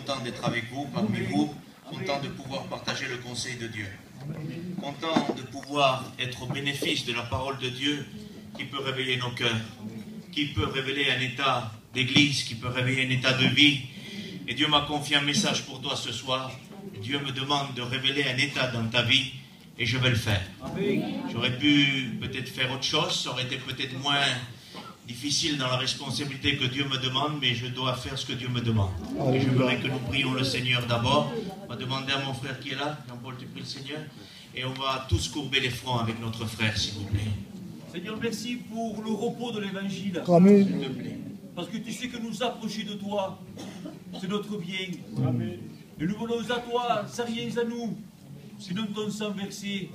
content d'être avec vous, parmi vous, content de pouvoir partager le conseil de Dieu. Content de pouvoir être au bénéfice de la parole de Dieu qui peut réveiller nos cœurs, qui peut révéler un état d'église, qui peut réveiller un état de vie. Et Dieu m'a confié un message pour toi ce soir. Dieu me demande de révéler un état dans ta vie et je vais le faire. J'aurais pu peut-être faire autre chose, ça aurait été peut-être moins difficile dans la responsabilité que Dieu me demande, mais je dois faire ce que Dieu me demande. Et je voudrais que nous prions le Seigneur d'abord. On va demander à mon frère qui est là, Jean-Paul, tu pries le Seigneur, et on va tous courber les fronts avec notre frère, s'il vous plaît. Seigneur, merci pour le repos de l'évangile. Amen. S'il te plaît. Parce que tu sais que nous approcher de toi, c'est notre bien. Amen. Et nous venons à toi, sans rien à nous, sinon ton sang versé.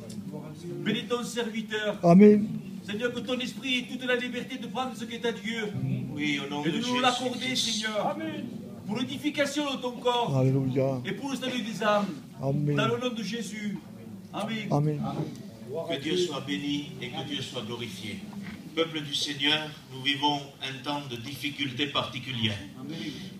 Bénis ton serviteur. Amen. Seigneur, que ton esprit ait toute la liberté de prendre ce qui est à Dieu. Oui, au nom Et de de nous Jésus. l'accorder, Seigneur. Amen. Pour l'édification de ton corps. Alléluia. Et pour le salut des âmes. Amen. Dans le nom de Jésus. Amen. Amen. Que Dieu soit béni et que Dieu soit glorifié. Peuple du Seigneur, nous vivons un temps de difficultés particulières.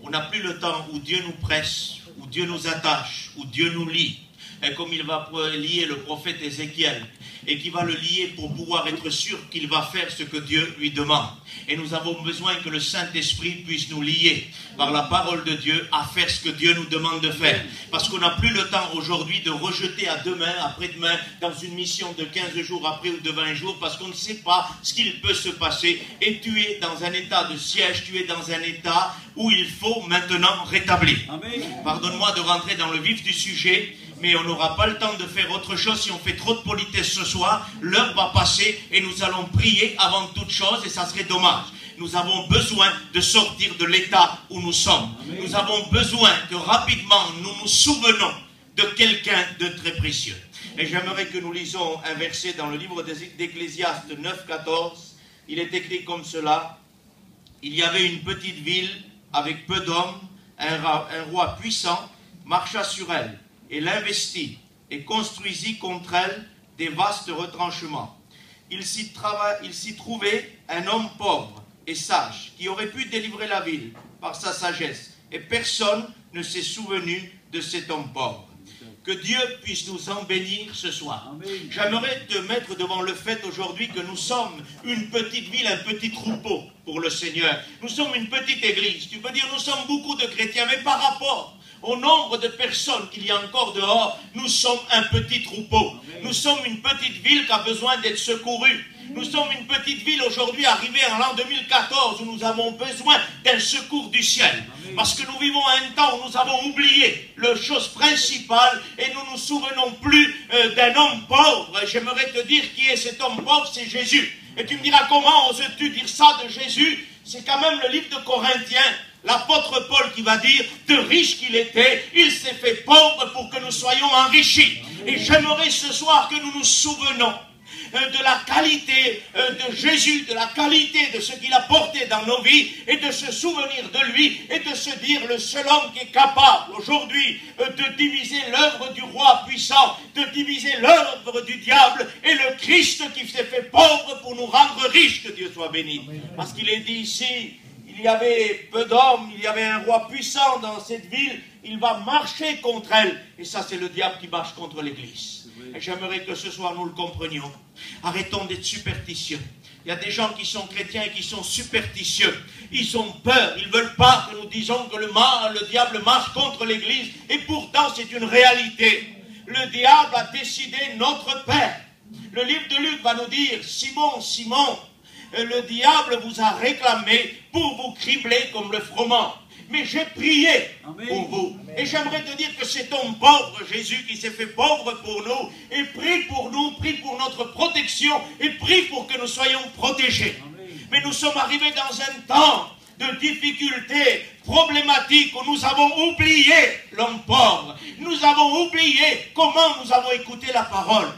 On n'a plus le temps où Dieu nous presse, où Dieu nous attache, où Dieu nous lie. Et comme il va lier le prophète Ézéchiel, et qui va le lier pour pouvoir être sûr qu'il va faire ce que Dieu lui demande. Et nous avons besoin que le Saint-Esprit puisse nous lier par la parole de Dieu à faire ce que Dieu nous demande de faire. Parce qu'on n'a plus le temps aujourd'hui de rejeter à demain, après-demain, dans une mission de 15 jours après ou de 20 jours, parce qu'on ne sait pas ce qu'il peut se passer. Et tu es dans un état de siège, tu es dans un état où il faut maintenant rétablir. Pardonne-moi de rentrer dans le vif du sujet, mais on n'aura pas le temps de faire autre chose si on fait trop de politesse ce soir. L'heure va passer et nous allons prier avant toute chose et ça serait dommage. Nous avons besoin de sortir de l'état où nous sommes. Nous avons besoin que rapidement nous nous souvenons de quelqu'un de très précieux. Et j'aimerais que nous lisons un verset dans le livre d'Ecclésiaste 9, 14. Il est écrit comme cela. Il y avait une petite ville avec peu d'hommes, un roi puissant marcha sur elle et l'investit et construisit contre elle des vastes retranchements. Il s'y trouvait un homme pauvre et sage qui aurait pu délivrer la ville par sa sagesse et personne ne s'est souvenu de cet homme pauvre. Que Dieu puisse nous en bénir ce soir. J'aimerais te mettre devant le fait aujourd'hui que nous sommes une petite ville, un petit troupeau pour le Seigneur. Nous sommes une petite église. Tu peux dire nous sommes beaucoup de chrétiens, mais par rapport au nombre de personnes qu'il y a encore dehors, nous sommes un petit troupeau. Nous sommes une petite ville qui a besoin d'être secourue. Nous sommes une petite ville aujourd'hui arrivée en l'an 2014 où nous avons besoin d'un secours du ciel. Parce que nous vivons un temps où nous avons oublié la chose principale et nous nous souvenons plus d'un homme pauvre. J'aimerais te dire qui est cet homme pauvre, c'est Jésus. Et tu me diras comment oses-tu dire ça de Jésus? C'est quand même le livre de Corinthiens. L'apôtre Paul qui va dire, de riche qu'il était, il s'est fait pauvre pour que nous soyons enrichis. Et j'aimerais ce soir que nous nous souvenons de la qualité de Jésus, de la qualité de ce qu'il a porté dans nos vies, et de se souvenir de lui, et de se dire le seul homme qui est capable aujourd'hui de diviser l'œuvre du roi puissant, de diviser l'œuvre du diable, et le Christ qui s'est fait pauvre pour nous rendre riches, que Dieu soit béni. Parce qu'il est dit ici, il y avait peu d'hommes, il y avait un roi puissant dans cette ville, il va marcher contre elle. Et ça, c'est le diable qui marche contre l'église. Et j'aimerais que ce soir nous le comprenions. Arrêtons d'être superstitieux. Il y a des gens qui sont chrétiens et qui sont superstitieux. Ils ont peur, ils ne veulent pas que nous disions que le diable marche contre l'église. Et pourtant, c'est une réalité. Le diable a décidé notre Père. Le livre de Luc va nous dire, Simon, Simon, le diable vous a réclamé pour vous cribler comme le froment. Mais j'ai prié pour vous. Et j'aimerais te dire que cet homme pauvre, Jésus, qui s'est fait pauvre pour nous, et prie pour nous, prie pour notre protection, et prie pour que nous soyons protégés. Mais nous sommes arrivés dans un temps de difficultés problématiques où nous avons oublié l'homme pauvre. Nous avons oublié comment nous avons écouté la parole.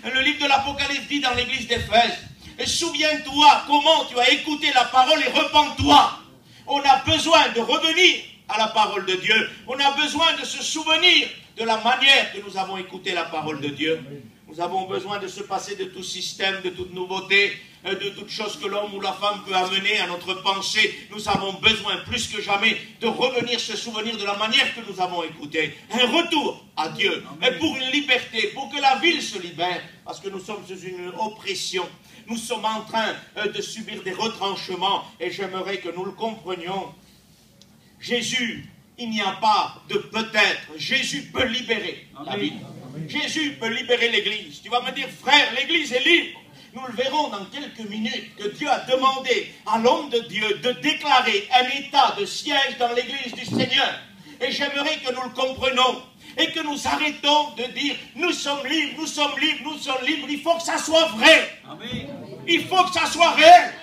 Le livre de l'Apocalypse dit dans l'église d'Éphèse, souviens-toi comment tu as écouté la parole et repens-toi. On a besoin de revenir à la parole de Dieu. On a besoin de se souvenir de la manière que nous avons écouté la parole de Dieu. Nous avons besoin de se passer de tout système, de toute nouveauté, de toute chose que l'homme ou la femme peut amener à notre pensée. Nous avons besoin plus que jamais de revenir se souvenir de la manière que nous avons écouté. Un retour à Dieu, et pour une liberté, pour que la ville se libère, parce que nous sommes sous une oppression. Nous sommes en train de subir des retranchements, et j'aimerais que nous le comprenions. Jésus, il n'y a pas de peut-être. Jésus peut libérer la ville. Jésus peut libérer l'Église. Tu vas me dire, frère, l'Église est libre. Nous le verrons dans quelques minutes que Dieu a demandé à l'homme de Dieu de déclarer un état de siège dans l'Église du Seigneur. Et j'aimerais que nous le comprenions et que nous arrêtons de dire nous sommes libres, nous sommes libres, nous sommes libres. Il faut que ça soit vrai. Amen. Il faut que ça soit réel.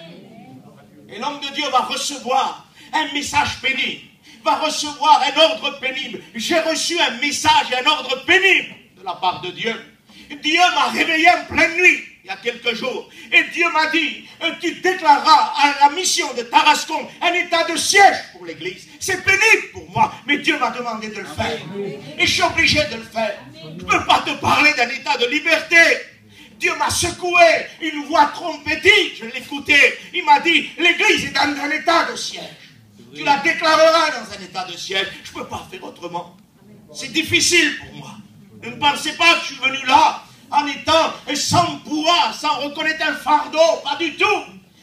Et l'homme de Dieu va recevoir un message pénible, va recevoir un ordre pénible. J'ai reçu un message et un ordre pénible de la part de Dieu. Dieu m'a réveillé en pleine nuit, il y a quelques jours, et Dieu m'a dit, tu déclareras à la mission de Tarascon un état de siège pour l'Église. C'est pénible pour moi, mais Dieu m'a demandé de le faire. Et je suis obligé de le faire. Je ne peux pas te parler d'un état de liberté. Dieu m'a secoué, une voix trompétique, je l'écoutais. Il m'a dit, l'Église est dans un état de siège. Tu la déclareras dans un état de siège. Je ne peux pas faire autrement. C'est difficile pour moi. Ne pensez pas que je suis venu là en étant sans poids, sans reconnaître un fardeau. Pas du tout.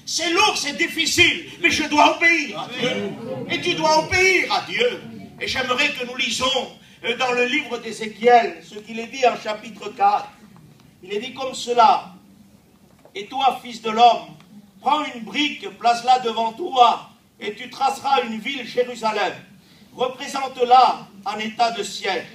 C'est lourd, c'est difficile. Mais je dois obéir à Dieu. Et tu dois obéir à Dieu. Et j'aimerais que nous lisons dans le livre d'Ézéchiel ce qu'il est dit en chapitre 4. Il est dit comme cela. Et toi, fils de l'homme, prends une brique, place-la devant toi, et tu traceras une ville, Jérusalem. Représente-la en état de siège.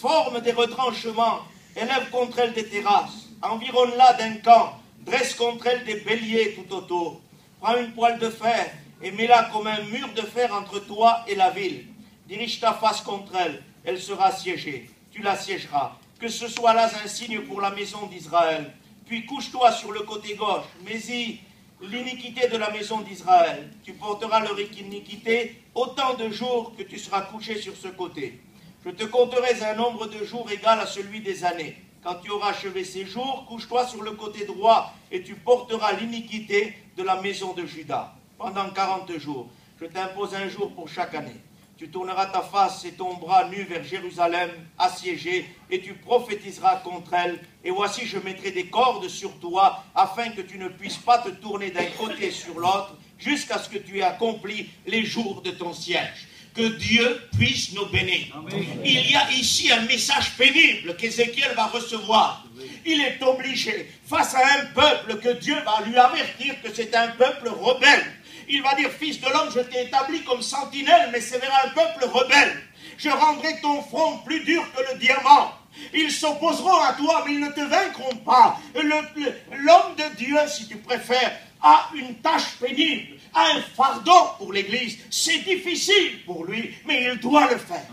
Forme des retranchements, élève contre elle des terrasses, environne-la d'un camp, dresse contre elle des béliers tout autour. Prends une poêle de fer et mets-la comme un mur de fer entre toi et la ville. Dirige ta face contre elle, elle sera assiégée, tu l'assiégeras. Que ce soit là un signe pour la maison d'Israël. Puis couche-toi sur le côté gauche, mets-y l'iniquité de la maison d'Israël. Tu porteras leur iniquité autant de jours que tu seras couché sur ce côté. Je te compterai un nombre de jours égal à celui des années. Quand tu auras achevé ces jours, couche-toi sur le côté droit et tu porteras l'iniquité de la maison de Juda. Pendant 40 jours, je t'impose un jour pour chaque année. Tu tourneras ta face et ton bras nu vers Jérusalem, assiégée, et tu prophétiseras contre elle. Et voici, je mettrai des cordes sur toi, afin que tu ne puisses pas te tourner d'un côté sur l'autre, jusqu'à ce que tu aies accompli les jours de ton siège. Que Dieu puisse nous bénir. Amen. Il y a ici un message pénible qu'Ézéchiel va recevoir. Il est obligé, face à un peuple que Dieu va lui avertir que c'est un peuple rebelle. Il va dire, fils de l'homme, je t'ai établi comme sentinelle, mais c'est vers un peuple rebelle. Je rendrai ton front plus dur que le diamant. Ils s'opposeront à toi, mais ils ne te vaincront pas. L'homme de Dieu, si tu préfères, a une tâche pénible, a un fardeau pour l'Église. C'est difficile pour lui, mais il doit le faire.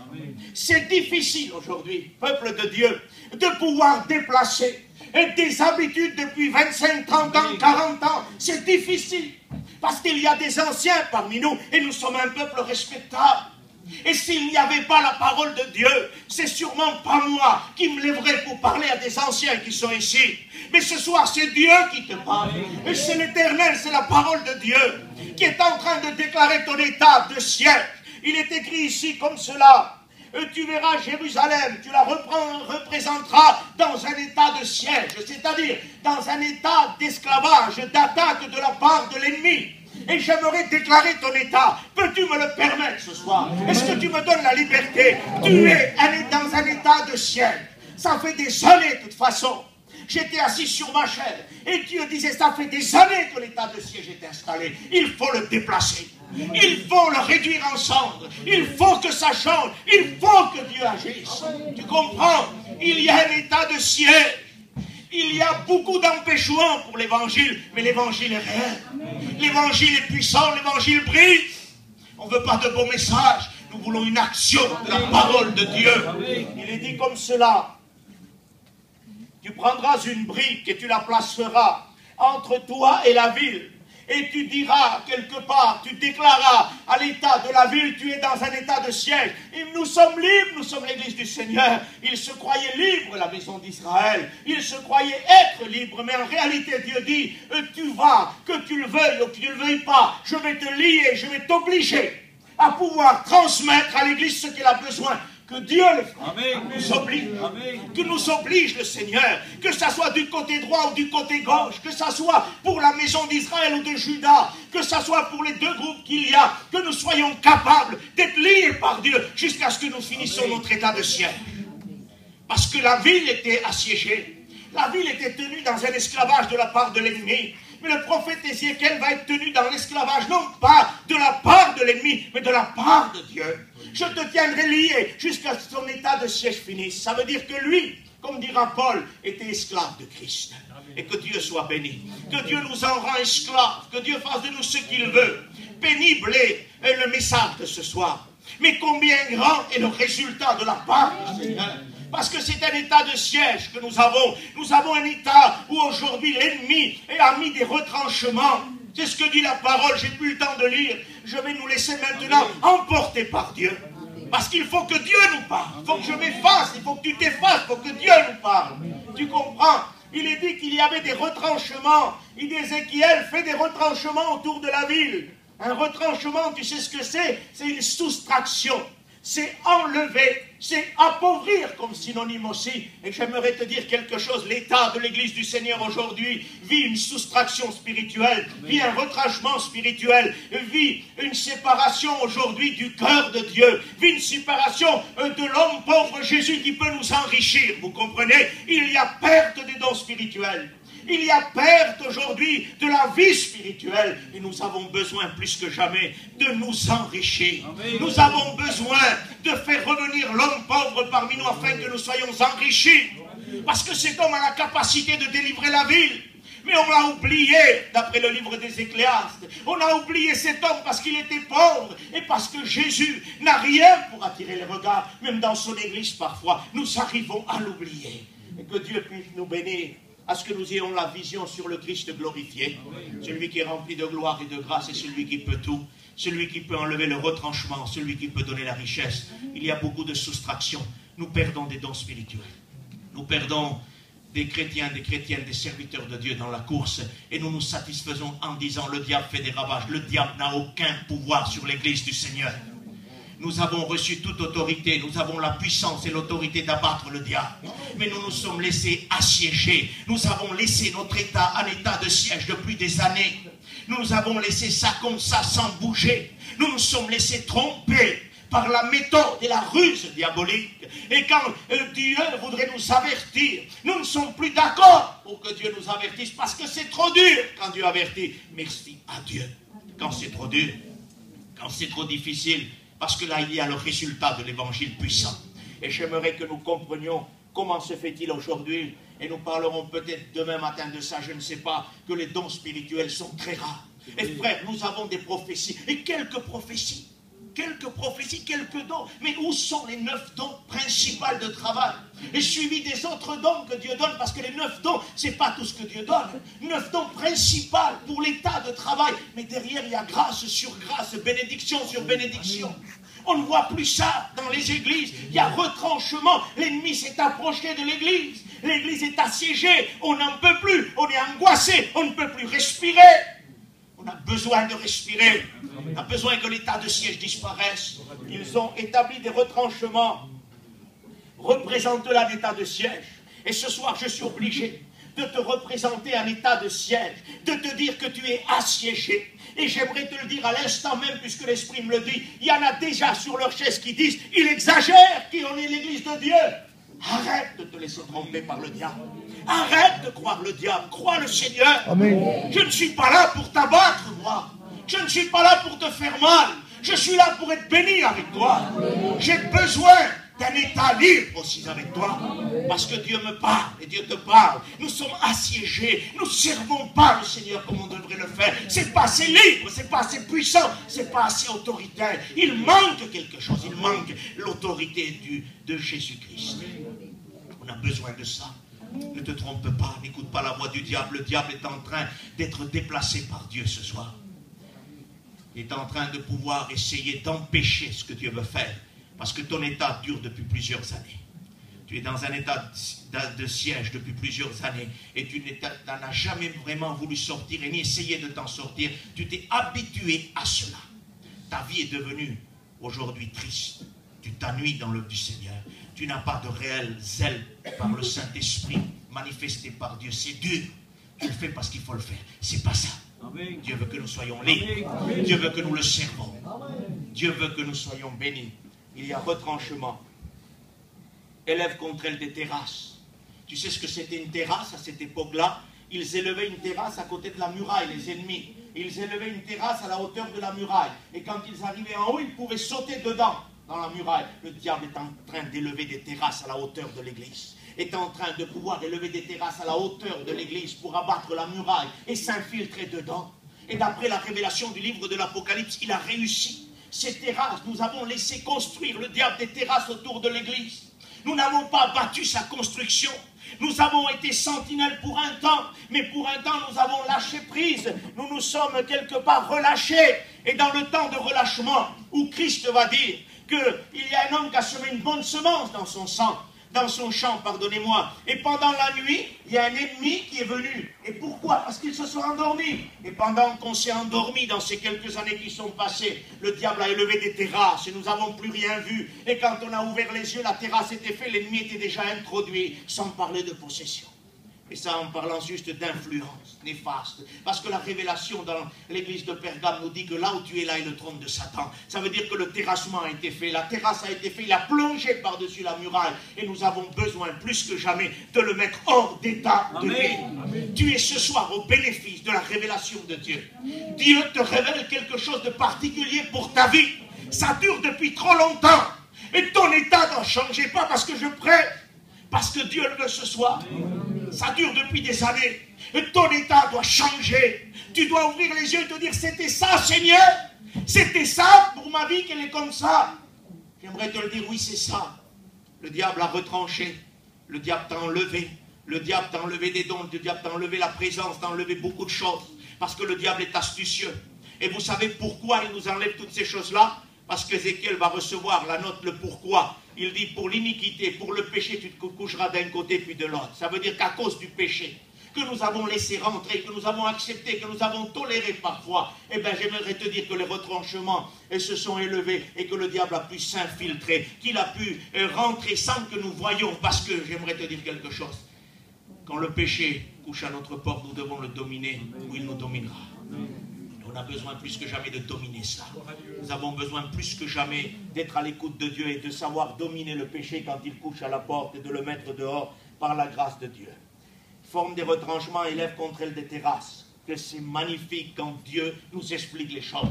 C'est difficile aujourd'hui, peuple de Dieu, de pouvoir déplacer des habitudes depuis 25, 30 ans, 40 ans. C'est difficile, parce qu'il y a des anciens parmi nous, et nous sommes un peuple respectable. Et s'il n'y avait pas la parole de Dieu, c'est sûrement pas moi qui me lèverais pour parler à des anciens qui sont ici. Mais ce soir, c'est Dieu qui te parle. Et c'est l'Éternel, c'est la parole de Dieu qui est en train de déclarer ton état de siège. Il est écrit ici comme cela. Tu verras Jérusalem, tu la représenteras dans un état de siège, c'est-à-dire dans un état d'esclavage, d'attaque de la part de l'ennemi. Et j'aimerais déclarer ton état. Peux-tu me le permettre ce soir? Est-ce que tu me donnes la liberté? Tu es dans un état de siège. Ça fait des années de toute façon. J'étais assis sur ma chaise et Dieu disait, ça fait des années que l'état de siège est installé. Il faut le déplacer. Il faut le réduire en cendres. Il faut que ça change. Il faut que Dieu agisse. Tu comprends? Il y a un état de siège. Il y a beaucoup d'empêchements pour l'évangile, mais l'évangile est réel. L'évangile est puissant, l'évangile brille. On ne veut pas de beaux messages, nous voulons une action de la parole de Dieu. Il est dit comme cela. Tu prendras une brique et tu la placeras entre toi et la ville. et tu diras quelque part, tu déclareras à l'état de la ville, tu es dans un état de siège. Et nous sommes libres, nous sommes l'église du Seigneur. Ils se croyaient libres, la maison d'Israël. Ils se croyaient être libres, mais en réalité Dieu dit, tu vas, que tu le veuilles ou que tu ne le veuilles pas, je vais te lier, je vais t'obliger à pouvoir transmettre à l'église ce qu'elle a besoin. Que Dieu nous oblige le Seigneur, que ça soit du côté droit ou du côté gauche, que ça soit pour la maison d'Israël ou de Juda, que ça soit pour les deux groupes qu'il y a, que nous soyons capables d'être liés par Dieu jusqu'à ce que nous finissions notre état de siège. Parce que la ville était assiégée, la ville était tenue dans un esclavage de la part de l'ennemi. Mais le prophète Ézéchiel va être tenu dans l'esclavage, non pas de la part de l'ennemi, mais de la part de Dieu. Je te tiendrai lié jusqu'à ce que son état de siège finisse. Ça veut dire que lui, comme dira Paul, était esclave de Christ. Et que Dieu soit béni. Que Dieu nous en rend esclaves. Que Dieu fasse de nous ce qu'il veut. Pénible est le message de ce soir. Mais combien grand est le résultat de la part du Seigneur. Parce que c'est un état de siège que nous avons. Nous avons un état où aujourd'hui l'ennemi a mis des retranchements. C'est ce que dit la parole, j'ai plus le temps de lire. Je vais nous laisser maintenant emporter par Dieu. Parce qu'il faut que Dieu nous parle. Il faut que je m'efface, il faut que tu t'effaces, il faut que Dieu nous parle. Tu comprends? Il est dit qu'il y avait des retranchements. Il dit Ézéchiel fait des retranchements autour de la ville. Un retranchement, tu sais ce que c'est? C'est une soustraction. C'est enlever, c'est appauvrir comme synonyme aussi. Et j'aimerais te dire quelque chose, l'état de l'église du Seigneur aujourd'hui vit une soustraction spirituelle, vit un retranchement spirituel, vit une séparation aujourd'hui du cœur de Dieu, vit une séparation de l'homme pauvre Jésus qui peut nous enrichir, vous comprenez? Il y a perte des dons spirituels. Il y a perte aujourd'hui de la vie spirituelle. Et nous avons besoin plus que jamais de nous enrichir. Amen. Nous avons besoin de faire revenir l'homme pauvre parmi nous afin que nous soyons enrichis. Parce que cet homme a la capacité de délivrer la ville. Mais on l'a oublié, d'après le livre des Ecclésiastes. On a oublié cet homme parce qu'il était pauvre et parce que Jésus n'a rien pour attirer les regards. Même dans son église parfois, nous arrivons à l'oublier. Et que Dieu puisse nous bénir. À ce que nous ayons la vision sur le Christ glorifié, celui qui est rempli de gloire et de grâce et celui qui peut tout, celui qui peut enlever le retranchement, celui qui peut donner la richesse. Il y a beaucoup de soustractions. Nous perdons des dons spirituels. Nous perdons des chrétiens, des chrétiennes, des serviteurs de Dieu dans la course et nous nous satisfaisons en disant le diable fait des ravages. Le diable n'a aucun pouvoir sur l'église du Seigneur. Nous avons reçu toute autorité, nous avons la puissance et l'autorité d'abattre le diable. Mais nous nous sommes laissés assiéger. Nous avons laissé notre état en état de siège depuis des années. Nous nous avons laissé ça comme ça sans bouger. Nous nous sommes laissés tromper par la méthode et la ruse diabolique. Et quand Dieu voudrait nous avertir, nous ne sommes plus d'accord pour que Dieu nous avertisse parce que c'est trop dur quand Dieu avertit. Merci à Dieu. Quand c'est trop dur, quand c'est trop difficile, parce que là, il y a le résultat de l'évangile puissant. Et j'aimerais que nous comprenions comment se fait-il aujourd'hui. Et nous parlerons peut-être demain matin de ça, je ne sais pas, que les dons spirituels sont très rares. Et frère, nous avons des prophéties. Et quelques prophéties, quelques dons. Mais où sont les 9 dons principaux de travail? Et suivi des autres dons que Dieu donne, parce que les 9 dons, ce n'est pas tout ce que Dieu donne. 9 dons principaux pour l'état de travail. Mais derrière, il y a grâce sur grâce, bénédiction sur bénédiction. On ne voit plus ça dans les églises. Il y a retranchement. L'ennemi s'est approché de l'église. L'église est assiégée. On n'en peut plus. On est angoissé. On ne peut plus respirer. On a besoin de respirer. On a besoin que l'état de siège disparaisse. Ils ont établi des retranchements. Représente-la l'état de siège. Et ce soir, je suis obligé de te représenter un état de siège. De te dire que tu es assiégé. Et j'aimerais te le dire à l'instant même, puisque l'Esprit me le dit. Il y en a déjà sur leur chaise qui disent, il exagère, qui on est l'église de Dieu. Arrête de te laisser tromper par le diable. Arrête de croire le diable. Crois le Seigneur. Amen. Je ne suis pas là pour t'abattre, moi. Je ne suis pas là pour te faire mal. Je suis là pour être béni avec toi. J'ai besoin d'un état libre aussi avec toi. Parce que Dieu me parle et Dieu te parle. Nous sommes assiégés. Nous ne servons pas le Seigneur comme on devrait le faire. C'est pas assez libre, c'est pas assez puissant, c'est pas assez autoritaire. Il manque quelque chose. Il manque l'autorité de Jésus-Christ. On a besoin de ça. Ne te trompe pas, n'écoute pas la voix du diable. Le diable est en train d'être déplacé par Dieu ce soir. Il est en train de pouvoir essayer d'empêcher ce que Dieu veut faire. Parce que ton état dure depuis plusieurs années. Tu es dans un état de siège depuis plusieurs années. Et tu n'as jamais vraiment voulu sortir et ni essayé de t'en sortir. Tu t'es habitué à cela. Ta vie est devenue aujourd'hui triste. Tu t'ennuies dans l'œuvre du Seigneur. Tu n'as pas de réel zèle par le Saint-Esprit manifesté par Dieu. C'est dur. Tu le fais parce qu'il faut le faire. C'est pas ça. Amen. Dieu veut que nous soyons libres. Amen. Dieu veut que nous le servons. Amen. Dieu veut que nous soyons bénis. Il y a retranchement. Élève contre elle des terrasses. Tu sais ce que c'était une terrasse à cette époque-là? Ils élevaient une terrasse à côté de la muraille, les ennemis. Ils élevaient une terrasse à la hauteur de la muraille. Et quand ils arrivaient en haut, ils pouvaient sauter dedans, dans la muraille. Le diable est en train d'élever des terrasses à la hauteur de l'église. Est en train de pouvoir élever des terrasses à la hauteur de l'église pour abattre la muraille et s'infiltrer dedans. Et d'après la révélation du livre de l'Apocalypse, il a réussi. Ces terrasses, nous avons laissé construire le diable des terrasses autour de l'église. Nous n'avons pas battu sa construction. Nous avons été sentinelles pour un temps, mais pour un temps nous avons lâché prise. Nous nous sommes quelque part relâchés. Et dans le temps de relâchement, où Christ va dire qu'il y a un homme qui a semé une bonne semence dans son sang, dans son champ, pardonnez-moi. Et pendant la nuit, il y a un ennemi qui est venu. Et pourquoi? Parce qu'ils se sont endormis. Et pendant qu'on s'est endormi dans ces quelques années qui sont passées, le diable a élevé des terrasses et nous n'avons plus rien vu. Et quand on a ouvert les yeux, la terrasse était faite, l'ennemi était déjà introduit, sans parler de possession. Et ça en parlant juste d'influence néfaste. Parce que la révélation dans l'église de Pergame nous dit que là où tu es, là est le trône de Satan. Ça veut dire que le terrassement a été fait, la terrasse a été faite, il a plongé par-dessus la muraille. Et nous avons besoin plus que jamais de le mettre hors d'état de vie. Tu es ce soir au bénéfice de la révélation de Dieu. Amen. Dieu te révèle quelque chose de particulier pour ta vie. Ça dure depuis trop longtemps. Et ton état doit changer, pas parce que je prêche, parce que Dieu le veut ce soir. Amen. Ça dure depuis des années. Et ton état doit changer. Tu dois ouvrir les yeux et te dire, c'était ça, Seigneur. C'était ça pour ma vie qu'elle est comme ça. J'aimerais te le dire, oui, c'est ça. Le diable a retranché. Le diable t'a enlevé. Le diable t'a enlevé des dons. Le diable t'a enlevé la présence, t'a enlevé beaucoup de choses. Parce que le diable est astucieux. Et vous savez pourquoi il nous enlève toutes ces choses-là? Parce qu'Ézéchiel va recevoir la note, le pourquoi. Il dit, pour l'iniquité, pour le péché, tu te coucheras d'un côté puis de l'autre. Ça veut dire qu'à cause du péché, que nous avons laissé rentrer, que nous avons accepté, que nous avons toléré parfois, eh bien j'aimerais te dire que les retranchements se sont élevés et que le diable a pu s'infiltrer, qu'il a pu rentrer sans que nous voyions, parce que j'aimerais te dire quelque chose. Quand le péché couche à notre porte, nous devons le dominer ou il nous dominera. On a besoin plus que jamais de dominer ça. Nous avons besoin plus que jamais d'être à l'écoute de Dieu et de savoir dominer le péché quand il couche à la porte et de le mettre dehors par la grâce de Dieu. Forme des retranchements, élève contre elle des terrasses. Que c'est magnifique quand Dieu nous explique les choses.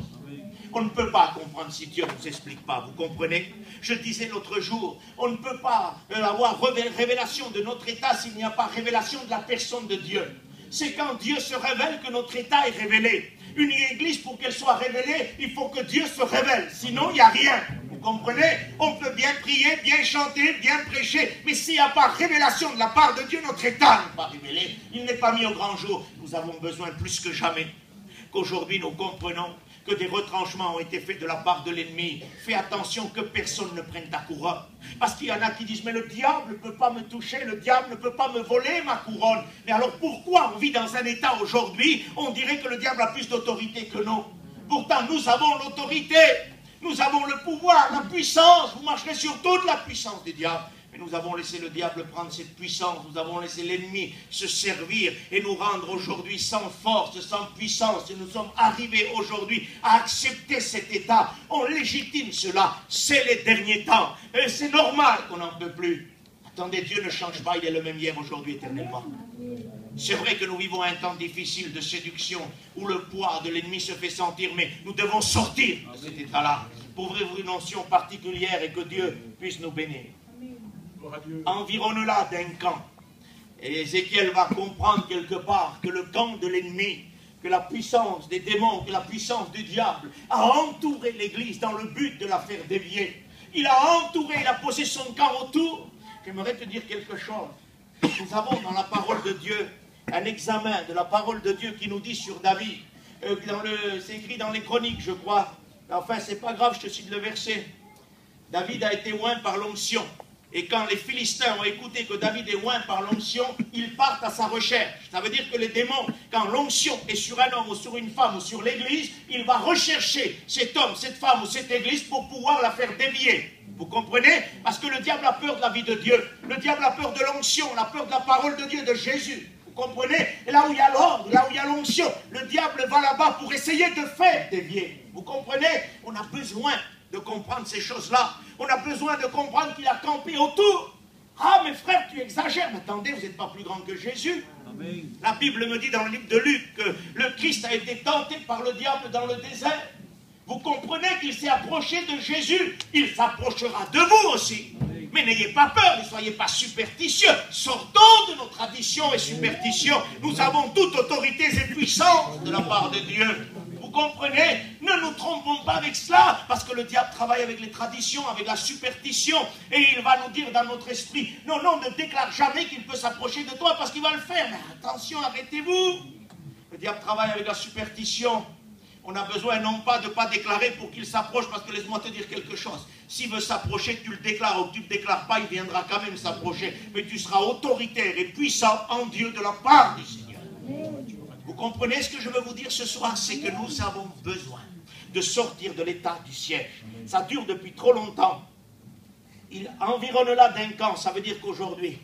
On ne peut pas comprendre si Dieu ne nous explique pas, vous comprenez? Je disais l'autre jour, on ne peut pas avoir révélation de notre état s'il n'y a pas révélation de la personne de Dieu. C'est quand Dieu se révèle que notre état est révélé. Une église, pour qu'elle soit révélée, il faut que Dieu se révèle. Sinon, il n'y a rien. Vous comprenez? On peut bien prier, bien chanter, bien prêcher. Mais s'il n'y a pas révélation de la part de Dieu, notre état n'est pas révélé. Il n'est pas mis au grand jour. Nous avons besoin plus que jamais qu'aujourd'hui nous comprenons que des retranchements ont été faits de la part de l'ennemi. Fais attention que personne ne prenne ta couronne. Parce qu'il y en a qui disent, mais le diable ne peut pas me toucher, le diable ne peut pas me voler ma couronne. Mais alors pourquoi on vit dans un état aujourd'hui, on dirait que le diable a plus d'autorité que nous? Pourtant nous avons l'autorité, nous avons le pouvoir, la puissance. Vous marcherez sur toute la puissance du diable. Mais nous avons laissé le diable prendre cette puissance, nous avons laissé l'ennemi se servir et nous rendre aujourd'hui sans force, sans puissance. Et nous sommes arrivés aujourd'hui à accepter cet état. On légitime cela, c'est les derniers temps. Et c'est normal qu'on n'en peut plus. Attendez, Dieu ne change pas, il est le même hier, aujourd'hui, éternellement. C'est vrai que nous vivons un temps difficile de séduction où le poids de l'ennemi se fait sentir, mais nous devons sortir de cet état-là pour vivre une notion particulière et que Dieu puisse nous bénir. Environne-la d'un camp. Et Ézéchiel va comprendre quelque part que le camp de l'ennemi, que la puissance des démons, que la puissance du diable a entouré l'église dans le but de la faire dévier. Il a entouré, il a posé son camp autour. J'aimerais te dire quelque chose. Nous avons dans la parole de Dieu un examen de la parole de Dieu qui nous dit sur David. C'est écrit dans les Chroniques, je crois. Enfin, c'est pas grave, je te cite le verset. David a été oint par l'onction. Et quand les Philistins ont écouté que David est oint par l'onction, ils partent à sa recherche. Ça veut dire que les démons, quand l'onction est sur un homme ou sur une femme ou sur l'église, il va rechercher cet homme, cette femme ou cette église pour pouvoir la faire dévier. Vous comprenez? Parce que le diable a peur de la vie de Dieu. Le diable a peur de l'onction, il a peur de la parole de Dieu, de Jésus. Vous comprenez? Et là où il y a l'ordre, là où il y a l'onction, le diable va là-bas pour essayer de faire dévier. Vous comprenez? On a besoin de comprendre ces choses-là. On a besoin de comprendre qu'il a campé autour. Ah, mes frères, tu exagères. Mais attendez, vous n'êtes pas plus grand que Jésus. Amen. La Bible me dit dans le livre de Luc que le Christ a été tenté par le diable dans le désert. Vous comprenez qu'il s'est approché de Jésus. Il s'approchera de vous aussi. Amen. Mais n'ayez pas peur, ne soyez pas superstitieux. Sortons de nos traditions et superstitions. Nous avons toute autorité et puissance de la part de Dieu. Vous comprenez? Ne nous trompons pas avec cela, parce que le diable travaille avec les traditions, avec la superstition, et il va nous dire dans notre esprit, non, non, ne déclare jamais qu'il peut s'approcher de toi, parce qu'il va le faire. Mais attention, arrêtez-vous. Le diable travaille avec la superstition. On a besoin non pas de ne pas déclarer pour qu'il s'approche, parce que laisse-moi te dire quelque chose. S'il veut s'approcher, tu le déclares, ou tu ne le déclares pas, il viendra quand même s'approcher. Mais tu seras autoritaire et puissant en Dieu de la part du Seigneur. Vous comprenez ce que je veux vous dire ce soir? C'est que nous avons besoin de sortir de l'état du siège. Ça dure depuis trop longtemps. Il environne là d'un camp. Ça veut dire qu'aujourd'hui,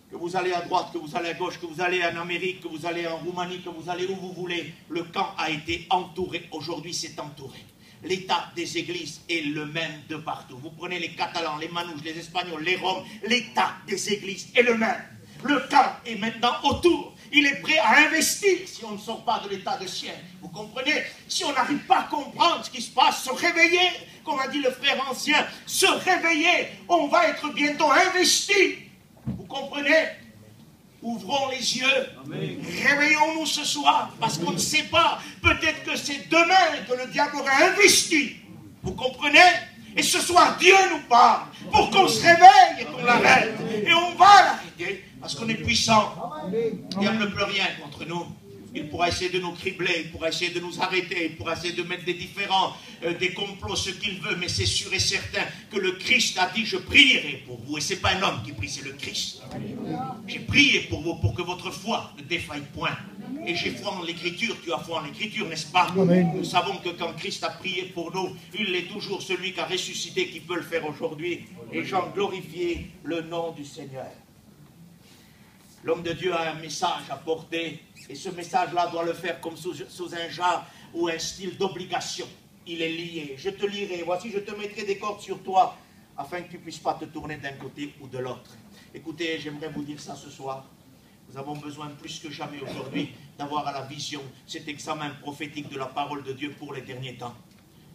que vous allez à droite, que vous allez à gauche, que vous allez en Amérique, que vous allez en Roumanie, que vous allez où vous voulez, le camp a été entouré. Aujourd'hui, c'est entouré. L'état des églises est le même de partout. Vous prenez les Catalans, les Manouches, les Espagnols, les Roms, l'état des églises est le même. Le camp est maintenant autour. Il est prêt à investir si on ne sort pas de l'état de siège. Vous comprenez? Si on n'arrive pas à comprendre ce qui se passe, se réveiller, comme a dit le frère ancien, se réveiller, on va être bientôt investi. Vous comprenez? Ouvrons les yeux. Réveillons-nous ce soir, parce qu'on ne sait pas. Peut-être que c'est demain que le diable aura investi. Vous comprenez? Et ce soir, Dieu nous parle pour qu'on se réveille et qu'on l'arrête. Et on va l'arrêter. Parce qu'on est puissant. Il n'y a plus rien contre nous. Il pourra essayer de nous cribler, il pourra essayer de nous arrêter, il pourra essayer de mettre des différends, des complots, ce qu'il veut. Mais c'est sûr et certain que le Christ a dit, je prierai pour vous. Et ce n'est pas un homme qui prie, c'est le Christ. J'ai prié pour vous, pour que votre foi ne défaille point. Et j'ai foi en l'Écriture, tu as foi en l'Écriture, n'est-ce pas? Amen. Nous savons que quand Christ a prié pour nous, il est toujours celui qui a ressuscité, qui peut le faire aujourd'hui. Et j'en glorifie le nom du Seigneur. L'homme de Dieu a un message à porter, et ce message-là doit le faire comme sous un genre ou un style d'obligation. Il est lié. Je te lirai, voici je te mettrai des cordes sur toi, afin que tu ne puisses pas te tourner d'un côté ou de l'autre. Écoutez, j'aimerais vous dire ça ce soir. Nous avons besoin plus que jamais aujourd'hui d'avoir à la vision cet examen prophétique de la parole de Dieu pour les derniers temps.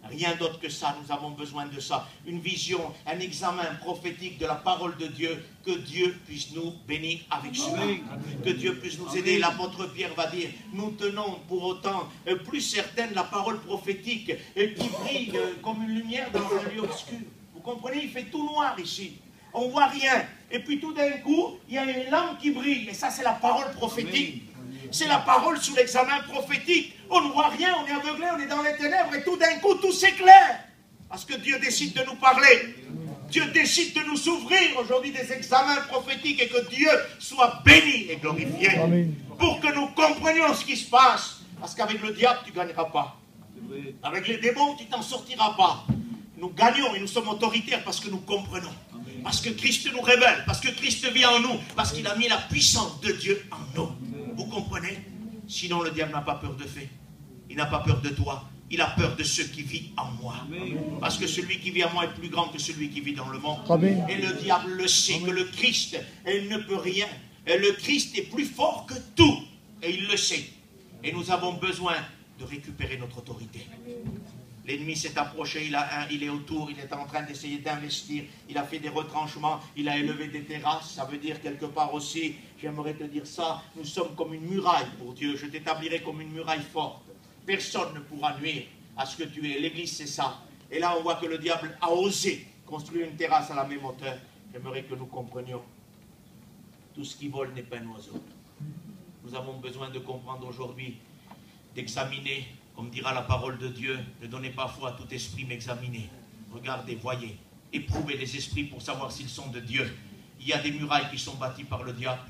Rien d'autre que ça, nous avons besoin de ça. Une vision, un examen prophétique de la parole de Dieu, que Dieu puisse nous bénir avec cela. Que Dieu puisse nous aider. L'apôtre Pierre va dire, nous tenons pour autant plus certaine la parole prophétique qui brille comme une lumière dans un lieu obscur. Vous comprenez, il fait tout noir ici. On ne voit rien. Et puis tout d'un coup, il y a une lampe qui brille. Et ça, c'est la parole prophétique. C'est la parole sous l'examen prophétique. On ne voit rien, on est aveuglé, on est dans les ténèbres. Et tout d'un coup, tout s'éclaire. Parce que Dieu décide de nous parler. Dieu décide de nous ouvrir aujourd'hui des examens prophétiques. Et que Dieu soit béni et glorifié. Amen. Pour que nous comprenions ce qui se passe. Parce qu'avec le diable, tu ne gagneras pas. Avec les démons, tu t'en sortiras pas. Nous gagnons et nous sommes autoritaires parce que nous comprenons. Parce que Christ nous révèle, parce que Christ vit en nous, parce qu'il a mis la puissance de Dieu en nous. Vous comprenez? Sinon le diable n'a pas peur de fait. Il n'a pas peur de toi. Il a peur de ceux qui vivent en moi. Parce que celui qui vit en moi est plus grand que celui qui vit dans le monde. Et le diable le sait que le Christ, il ne peut rien. Et le Christ est plus fort que tout. Et il le sait. Et nous avons besoin de récupérer notre autorité. L'ennemi s'est approché, il est autour, il est en train d'essayer d'investir, il a fait des retranchements, il a élevé des terrasses, ça veut dire quelque part aussi, j'aimerais te dire ça, nous sommes comme une muraille pour Dieu, je t'établirai comme une muraille forte. Personne ne pourra nuire à ce que tu es, l'église c'est ça. Et là on voit que le diable a osé construire une terrasse à la même hauteur. J'aimerais que nous comprenions Tout ce qui vole n'est pas un oiseau. Nous avons besoin de comprendre aujourd'hui, d'examiner, comme dira la parole de Dieu, ne donnez pas foi à tout esprit, mais examinez. Regardez, voyez, éprouvez les esprits pour savoir s'ils sont de Dieu. Il y a des murailles qui sont bâties par le diable.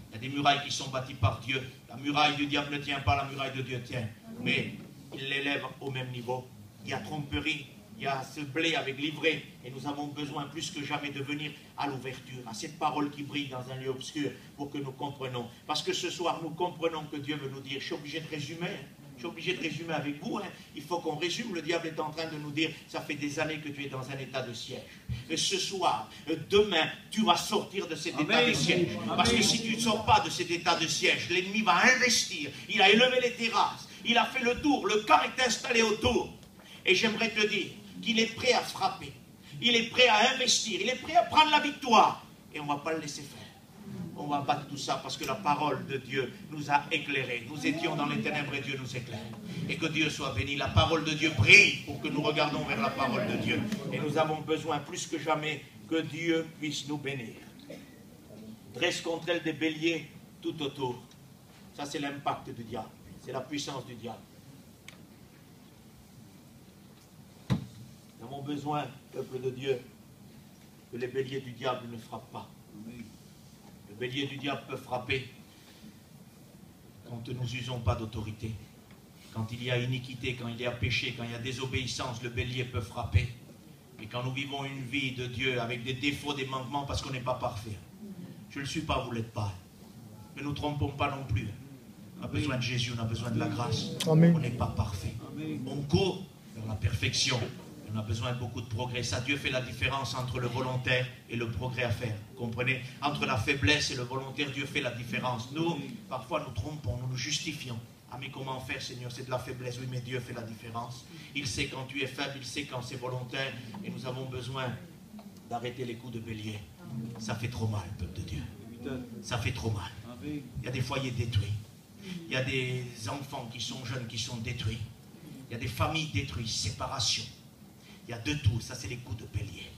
Il y a des murailles qui sont bâties par Dieu. La muraille du diable ne tient pas, la muraille de Dieu tient. Mais il l'élève au même niveau. Il y a tromperie, il y a ce blé avec l'ivraie. Et nous avons besoin plus que jamais de venir à l'ouverture, à cette parole qui brille dans un lieu obscur pour que nous comprenions. Parce que ce soir, nous comprenons que Dieu veut nous dire. Je suis obligé de résumer. Je suis obligé de résumer avec vous. Il faut qu'on résume. Le diable est en train de nous dire, ça fait des années que tu es dans un état de siège. Et ce soir, demain, tu vas sortir de cet état de siège. Parce que si tu ne sors pas de cet état de siège, l'ennemi va investir. Il a élevé les terrasses. Il a fait le tour. Le camp est installé autour. Et j'aimerais te dire qu'il est prêt à frapper. Il est prêt à investir. Il est prêt à prendre la victoire. Et on ne va pas le laisser faire. On va battre tout ça parce que la parole de Dieu nous a éclairés. Nous étions dans les ténèbres et Dieu nous éclaire. Et que Dieu soit béni. La parole de Dieu brille pour que nous regardons vers la parole de Dieu. Et nous avons besoin plus que jamais que Dieu puisse nous bénir. Dresse contre elle des béliers tout autour. Ça c'est l'impact du diable. C'est la puissance du diable. Nous avons besoin, peuple de Dieu, que les béliers du diable ne frappent pas. Le bélier du diable peut frapper quand nous n'usons pas d'autorité. Quand il y a iniquité, quand il y a péché, quand il y a désobéissance, le bélier peut frapper. Et quand nous vivons une vie de Dieu avec des défauts, des manquements, parce qu'on n'est pas parfait. Je ne le suis pas, vous ne l'êtes pas. Ne nous trompons pas non plus. On a besoin de Jésus, on a besoin de la grâce. Amen. On n'est pas parfait. On court vers la perfection. On a besoin de beaucoup de progrès. Ça, Dieu fait la différence entre le volontaire et le progrès à faire. Vous comprenez? Entre la faiblesse et le volontaire, Dieu fait la différence. Nous, parfois, nous trompons, nous nous justifions. Ah, mais comment faire, Seigneur? C'est de la faiblesse. Oui, mais Dieu fait la différence. Il sait quand tu es faible, il sait quand c'est volontaire. Et nous avons besoin d'arrêter les coups de bélier. Ça fait trop mal, peuple de Dieu. Ça fait trop mal. Il y a des foyers détruits. Il y a des enfants qui sont jeunes, qui sont détruits. Il y a des familles détruites, séparation. Il y a de tout, ça c'est les coups de bélier.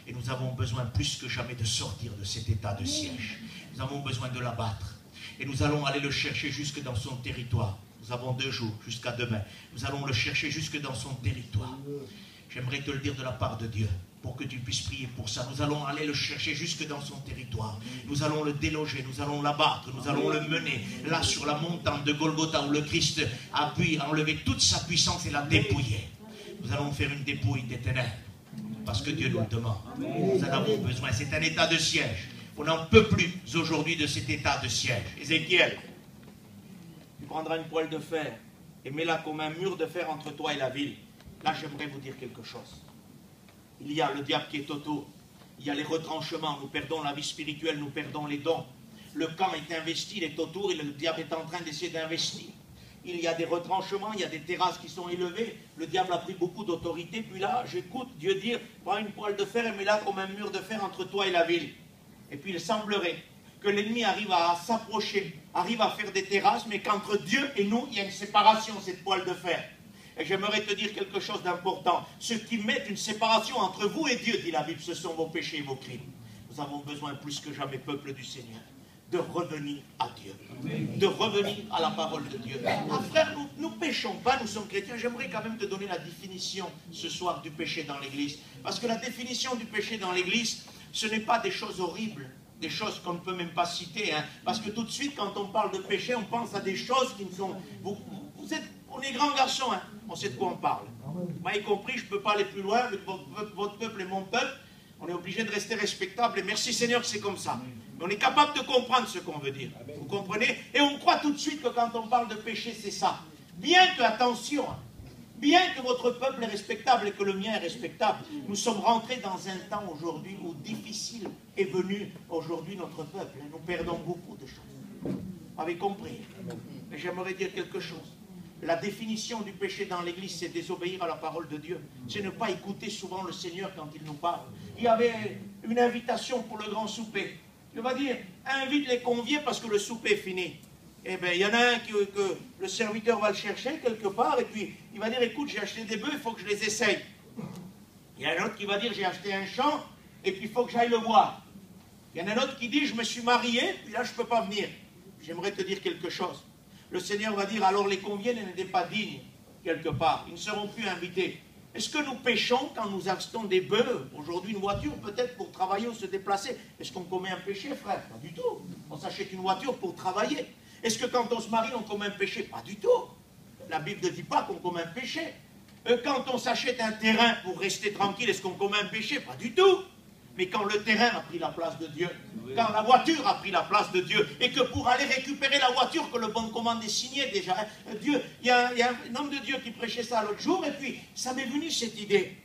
Et nous avons besoin plus que jamais de sortir de cet état de siège. Nous avons besoin de l'abattre. Et nous allons aller le chercher jusque dans son territoire. Nous avons 2 jours, jusqu'à demain. Nous allons le chercher jusque dans son territoire. J'aimerais te le dire de la part de Dieu, pour que tu puisses prier pour ça. Nous allons aller le chercher jusque dans son territoire. Nous allons le déloger, nous allons l'abattre, nous allons le mener là sur la montagne de Golgotha où le Christ a pu enlever toute sa puissance et la dépouiller. Nous allons faire une dépouille des ténèbres, parce que Dieu nous le demande. Nous en avons besoin. C'est un état de siège. On n'en peut plus aujourd'hui de cet état de siège. Ézéchiel, tu prendras une poêle de fer et mets-la comme un mur de fer entre toi et la ville. Là, j'aimerais vous dire quelque chose. Il y a le diable qui est autour. Il y a les retranchements. Nous perdons la vie spirituelle, nous perdons les dons. Le camp est investi, il est autour et le diable est en train d'essayer d'investir. Il y a des retranchements, il y a des terrasses qui sont élevées. Le diable a pris beaucoup d'autorité. Puis là, j'écoute Dieu dire, prends une poêle de fer et mets-la comme un mur de fer entre toi et la ville. Et puis il semblerait que l'ennemi arrive à s'approcher, arrive à faire des terrasses, mais qu'entre Dieu et nous, il y a une séparation, cette poêle de fer. Et j'aimerais te dire quelque chose d'important. Ceux qui mettent une séparation entre vous et Dieu, dit la Bible, ce sont vos péchés et vos crimes. Nous avons besoin plus que jamais, peuple du Seigneur, de revenir à Dieu, de revenir à la parole de Dieu. Ah frère, nous péchons pas, nous sommes chrétiens. J'aimerais quand même te donner la définition ce soir du péché dans l'église. Parce que la définition du péché dans l'église, ce n'est pas des choses horribles, des choses qu'on ne peut même pas citer. Hein. Parce que tout de suite, quand on parle de péché, on pense à des choses qui ne sont... On est grands garçons, hein. On sait de quoi on parle. Moi y compris, je ne peux pas aller plus loin, votre peuple et mon peuple, on est obligé de rester respectable. Et merci Seigneur que c'est comme ça. Mais on est capable de comprendre ce qu'on veut dire. Vous comprenez? Et on croit tout de suite que quand on parle de péché, c'est ça. Bien que, attention, bien que votre peuple est respectable et que le mien est respectable, nous sommes rentrés dans un temps aujourd'hui où difficile est venu aujourd'hui notre peuple. Nous perdons beaucoup de choses. Vous avez compris? Mais j'aimerais dire quelque chose. La définition du péché dans l'église, c'est désobéir à la parole de Dieu. C'est ne pas écouter souvent le Seigneur quand il nous parle. Il y avait une invitation pour le grand souper. Il va dire, invite les conviés parce que le souper est fini. Eh bien, il y en a un que le serviteur va le chercher quelque part et puis il va dire, écoute, j'ai acheté des bœufs, il faut que je les essaye. Il y a un autre qui va dire, j'ai acheté un champ et puis il faut que j'aille le voir. Il y en a un autre qui dit, je me suis marié, puis là je ne peux pas venir. J'aimerais te dire quelque chose. Le Seigneur va dire, alors les conviés n'étaient pas dignes, quelque part. Ils ne seront plus invités. Est-ce que nous péchons quand nous achetons des bœufs, aujourd'hui une voiture peut-être pour travailler ou se déplacer? Est-ce qu'on commet un péché, frère? Pas du tout. On s'achète une voiture pour travailler. Est-ce que quand on se marie, on commet un péché? Pas du tout. La Bible ne dit pas qu'on commet un péché. Quand on s'achète un terrain pour rester tranquille, est-ce qu'on commet un péché? Pas du tout. Mais quand le terrain a pris la place de Dieu, quand la voiture a pris la place de Dieu, et que pour aller récupérer la voiture, que le bon de commande est signé déjà, Dieu, il y a un homme de Dieu qui prêchait ça l'autre jour, et puis ça m'est venu cette idée.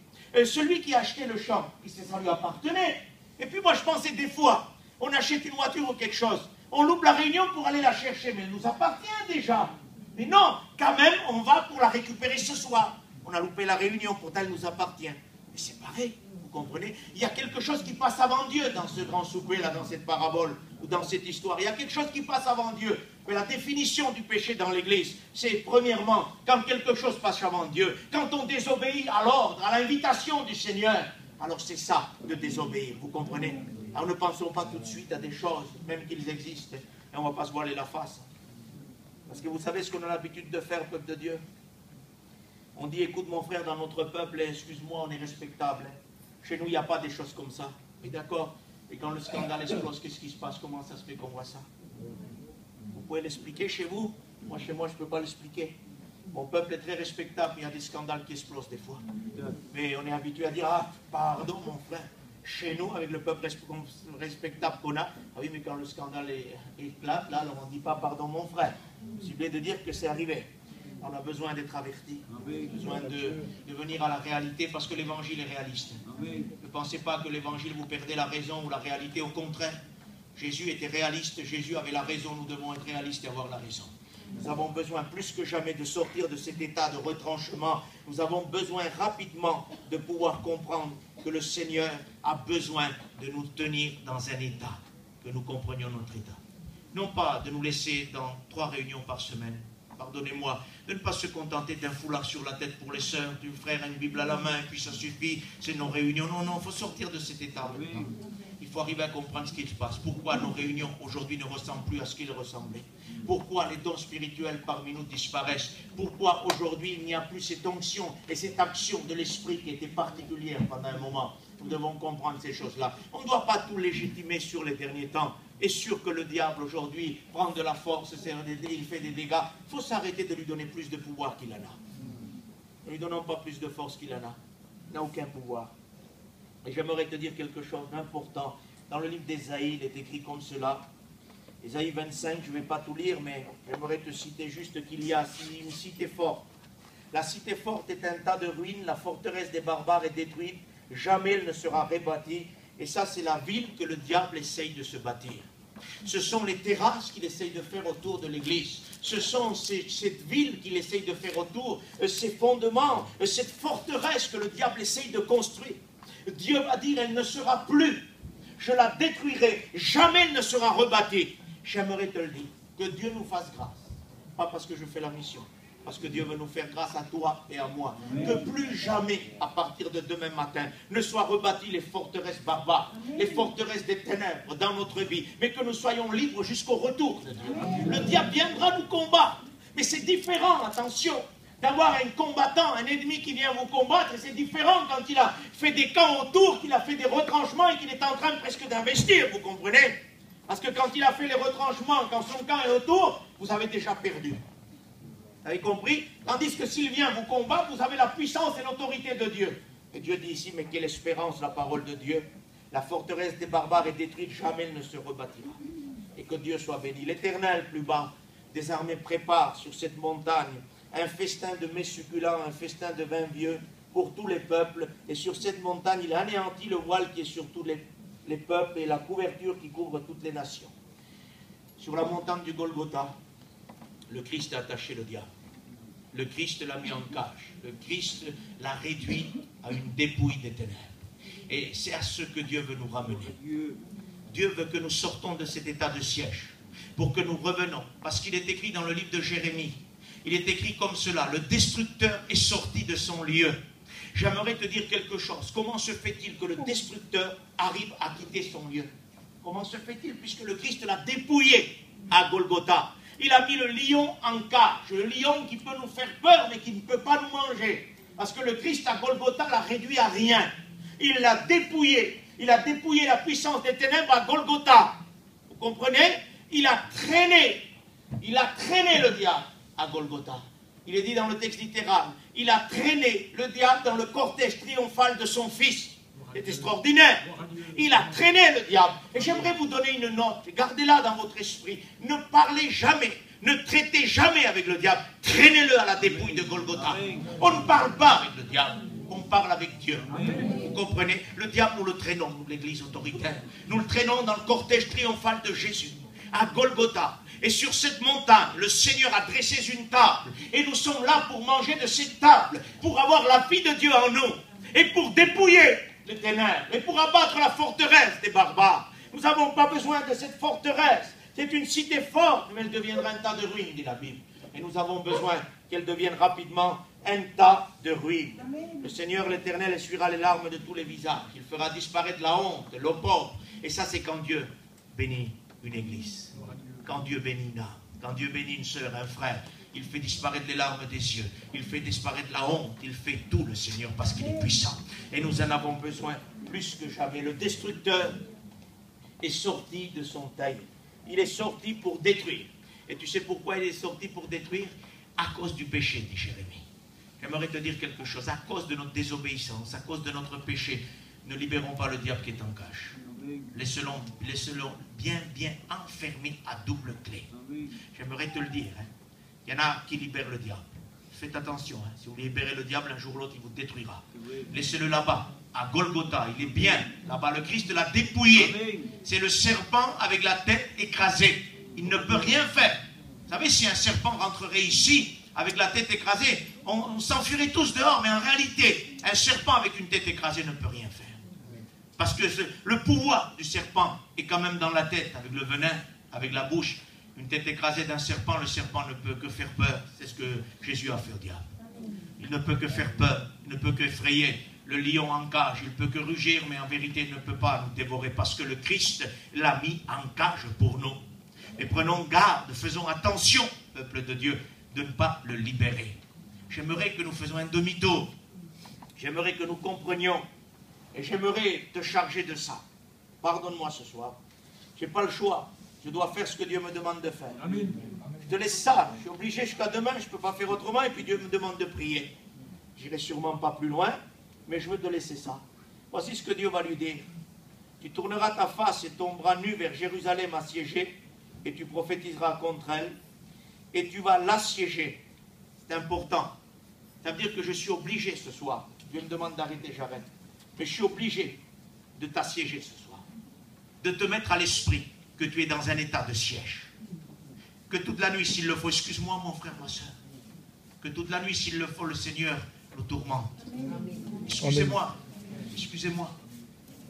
Celui qui a acheté le champ, ça lui appartenait. Et puis moi je pensais des fois, on achète une voiture ou quelque chose, on loupe la réunion pour aller la chercher, mais elle nous appartient déjà. Mais non, quand même, on va pour la récupérer ce soir. On a loupé la réunion, pourtant elle nous appartient. Mais c'est pareil, vous comprenez? Il y a quelque chose qui passe avant Dieu dans ce grand souper, là, dans cette parabole, ou dans cette histoire. Il y a quelque chose qui passe avant Dieu. Mais la définition du péché dans l'Église, c'est premièrement, quand quelque chose passe avant Dieu, quand on désobéit à l'ordre, à l'invitation du Seigneur, alors c'est ça, de désobéir, vous comprenez? Alors ne pensons pas tout de suite à des choses, même qu'ils existent, et on ne va pas se voiler la face. Parce que vous savez ce qu'on a l'habitude de faire, peuple de Dieu? On dit, écoute mon frère, dans notre peuple, excuse-moi, on est respectable. Chez nous, il n'y a pas des choses comme ça. Mais d'accord. Et quand le scandale explose, qu'est-ce qui se passe? Comment ça se fait qu'on voit ça? Vous pouvez l'expliquer chez vous? Moi, chez moi, je ne peux pas l'expliquer. Mon peuple est très respectable, mais il y a des scandales qui explosent des fois. Mais on est habitué à dire, ah, pardon mon frère. Chez nous, avec le peuple respectable qu'on a, ah oui, mais quand le scandale éclate, là, on ne dit pas pardon mon frère. C'est bien de dire que c'est arrivé. On a besoin d'être averti, besoin de venir à la réalité parce que l'évangile est réaliste. Ne pensez pas que l'évangile vous perdez la raison ou la réalité, au contraire. Jésus était réaliste, Jésus avait la raison, nous devons être réalistes et avoir la raison. Nous avons besoin plus que jamais de sortir de cet état de retranchement. Nous avons besoin rapidement de pouvoir comprendre que le Seigneur a besoin de nous tenir dans un état, que nous comprenions notre état. Non pas de nous laisser dans 3 réunions par semaine, pardonnez-moi, de ne pas se contenter d'un foulard sur la tête pour les sœurs, du frère a une Bible à la main, et puis ça suffit, c'est nos réunions. Non, non, il faut sortir de cet état. Il faut arriver à comprendre ce qui se passe. Pourquoi nos réunions aujourd'hui ne ressemblent plus à ce qu'ils ressemblaient? Pourquoi les dons spirituels parmi nous disparaissent? Pourquoi aujourd'hui il n'y a plus cette onction et cette action de l'esprit qui était particulière pendant un moment? Nous devons comprendre ces choses-là. On ne doit pas tout légitimer sur les derniers temps. Et sûr que le diable aujourd'hui prend de la force, il fait des dégâts. Il faut s'arrêter de lui donner plus de pouvoir qu'il en a. Ne lui donnons pas plus de force qu'il en a. Il n'a aucun pouvoir. Et j'aimerais te dire quelque chose d'important. Dans le livre d'Ésaïe, il est écrit comme cela. Ésaïe 25, je ne vais pas tout lire, mais j'aimerais te citer juste qu'il y a une cité forte. La cité forte est un tas de ruines, la forteresse des barbares est détruite, jamais elle ne sera rebâtie. Et ça, c'est la ville que le diable essaye de se bâtir. Ce sont les terrasses qu'il essaye de faire autour de l'église. Ce sont cette ville qu'il essaye de faire autour, ces fondements, cette forteresse que le diable essaye de construire. Dieu va dire, elle ne sera plus. Je la détruirai. Jamais elle ne sera rebâtie. J'aimerais te le dire, que Dieu nous fasse grâce. Pas parce que je fais la mission, parce que Dieu veut nous faire grâce à toi et à moi. Amen. Que plus jamais, à partir de demain matin, ne soient rebâties les forteresses barbares, les forteresses des ténèbres dans notre vie, mais que nous soyons libres jusqu'au retour de Dieu. Amen. Le diable viendra nous combattre, mais c'est différent, attention, d'avoir un combattant, un ennemi qui vient vous combattre, et c'est différent quand il a fait des camps autour, qu'il a fait des retranchements et qu'il est en train presque d'investir, vous comprenez? Parce que quand il a fait les retranchements, quand son camp est autour, vous avez déjà perdu. Vous avez compris? Tandis que s'il vient vous combattre, vous avez la puissance et l'autorité de Dieu. Et Dieu dit ici, mais quelle espérance, la parole de Dieu. La forteresse des barbares est détruite, jamais elle ne se rebâtira. Et que Dieu soit béni. L'Éternel, plus bas, des armées prépare sur cette montagne un festin de mets succulents, un festin de vin vieux pour tous les peuples. Et sur cette montagne, il anéantit le voile qui est sur tous les peuples et la couverture qui couvre toutes les nations. Sur la montagne du Golgotha, le Christ a attaché le diable. Le Christ l'a mis en cage. Le Christ l'a réduit à une dépouille des ténèbres. Et c'est à ce que Dieu veut nous ramener. Dieu veut que nous sortons de cet état de siège, pour que nous revenons. Parce qu'il est écrit dans le livre de Jérémie, il est écrit comme cela, le destructeur est sorti de son lieu. J'aimerais te dire quelque chose. Comment se fait-il que le destructeur arrive à quitter son lieu? Comment se fait-il? Puisque le Christ l'a dépouillé à Golgotha. Il a mis le lion en cage, le lion qui peut nous faire peur, mais qui ne peut pas nous manger. Parce que le Christ à Golgotha l'a réduit à rien. Il l'a dépouillé. Il a dépouillé la puissance des ténèbres à Golgotha. Vous comprenez? Il a traîné le diable à Golgotha. Il est dit dans le texte littéral, il a traîné le diable dans le cortège triomphal de son fils. C'est extraordinaire. Il a traîné le diable. Et j'aimerais vous donner une note. Gardez-la dans votre esprit. Ne parlez jamais, ne traitez jamais avec le diable. Traînez-le à la dépouille de Golgotha. On ne parle pas avec le diable. On parle avec Dieu. Vous comprenez? Le diable, nous le traînons, nous, l'église autoritaire. Nous le traînons dans le cortège triomphal de Jésus, à Golgotha. Et sur cette montagne, le Seigneur a dressé une table. Et nous sommes là pour manger de cette table, pour avoir la vie de Dieu en nous. Et pour dépouiller les ténèbres, et pour abattre la forteresse des barbares. Nous n'avons pas besoin de cette forteresse. C'est une cité forte, mais elle deviendra un tas de ruines, dit la Bible. Et nous avons besoin qu'elle devienne rapidement un tas de ruines. Le Seigneur l'Éternel essuiera les larmes de tous les visages. Il fera disparaître la honte, l'opprobre. Et ça, c'est quand Dieu bénit une église. Quand Dieu bénit une âme. Quand Dieu bénit une sœur, un frère. Il fait disparaître les larmes des yeux. Il fait disparaître la honte. Il fait tout, le Seigneur, parce qu'il est puissant. Et nous en avons besoin plus que jamais. Le destructeur est sorti de son taillis. Il est sorti pour détruire. Et tu sais pourquoi il est sorti pour détruire? À cause du péché, dit Jérémie. J'aimerais te dire quelque chose. À cause de notre désobéissance, à cause de notre péché, ne libérons pas le diable qui est en cage. Laissez-le bien enfermé à double clé. J'aimerais te le dire. Il y en a qui libèrent le diable. Faites attention. Si vous libérez le diable, un jour ou l'autre, il vous détruira. Laissez-le là-bas, à Golgotha. Il est bien là-bas. Le Christ l'a dépouillé. C'est le serpent avec la tête écrasée. Il ne peut rien faire. Vous savez, si un serpent rentrerait ici, avec la tête écrasée, on s'enfuirait tous dehors. Mais en réalité, un serpent avec une tête écrasée ne peut rien faire. Parce que le pouvoir du serpent est quand même dans la tête, avec le venin, avec la bouche. Une tête écrasée d'un serpent, le serpent ne peut que faire peur. C'est ce que Jésus a fait au diable. Il ne peut que faire peur, il ne peut qu'effrayer. Le lion en cage, il ne peut que rugir, mais en vérité, il ne peut pas nous dévorer parce que le Christ l'a mis en cage pour nous. Et prenons garde, faisons attention, peuple de Dieu, de ne pas le libérer. J'aimerais que nous faisions un demi-tour. J'aimerais que nous comprenions. Et j'aimerais te charger de ça. Pardonne-moi ce soir. Je n'ai pas le choix. Je dois faire ce que Dieu me demande de faire. Amen. Je te laisse ça. Je suis obligé jusqu'à demain. Je ne peux pas faire autrement. Et puis Dieu me demande de prier. Je n'irai sûrement pas plus loin. Mais je veux te laisser ça. Voici ce que Dieu va lui dire. Tu tourneras ta face et ton bras nu vers Jérusalem assiégée. Et tu prophétiseras contre elle. Et tu vas l'assiéger. C'est important. Ça veut dire que je suis obligé ce soir. Dieu me demande d'arrêter, j'arrête. Mais je suis obligé de t'assiéger ce soir. De te mettre à l'esprit que tu es dans un état de siège. Que toute la nuit, s'il le faut, excuse-moi mon frère, ma soeur, que toute la nuit, s'il le faut, le Seigneur nous tourmente. Excusez-moi, excusez-moi.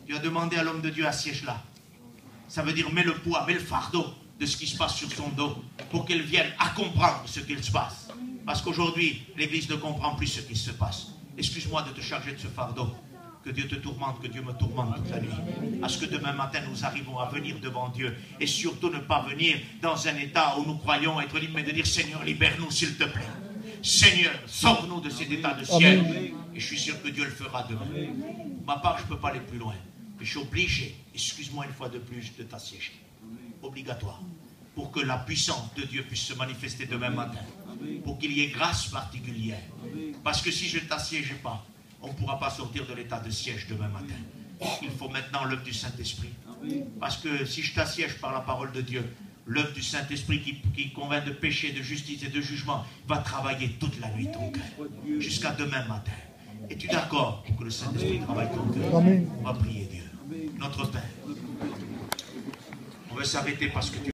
Tu as demandé à l'homme de Dieu, assiège-la. Ça veut dire, mets le poids, mets le fardeau de ce qui se passe sur son dos, pour qu'elle vienne à comprendre ce qu'il se passe. Parce qu'aujourd'hui, l'Église ne comprend plus ce qui se passe. Excuse-moi de te charger de ce fardeau. Que Dieu te tourmente, que Dieu me tourmente toute la nuit. À ce que demain matin, nous arrivons à venir devant Dieu. Et surtout ne pas venir dans un état où nous croyons être libres, mais de dire, Seigneur, libère-nous s'il te plaît. Seigneur, sauve-nous de cet état de ciel. Et je suis sûr que Dieu le fera demain. Pour ma part, je ne peux pas aller plus loin. Mais je suis obligé, excuse-moi une fois de plus, de t'assiéger. Obligatoire. Pour que la puissance de Dieu puisse se manifester demain matin. Pour qu'il y ait grâce particulière. Parce que si je ne t'assiège pas, on ne pourra pas sortir de l'état de siège demain matin. Il faut maintenant l'œuvre du Saint-Esprit. Parce que si je t'assiège par la parole de Dieu, l'œuvre du Saint-Esprit qui convainc de péché, de justice et de jugement va travailler toute la nuit ton cœur. Jusqu'à demain matin. Es-tu d'accord pour que le Saint-Esprit travaille ton cœur? On va prier Dieu. Notre Père. On va s'arrêter parce que tu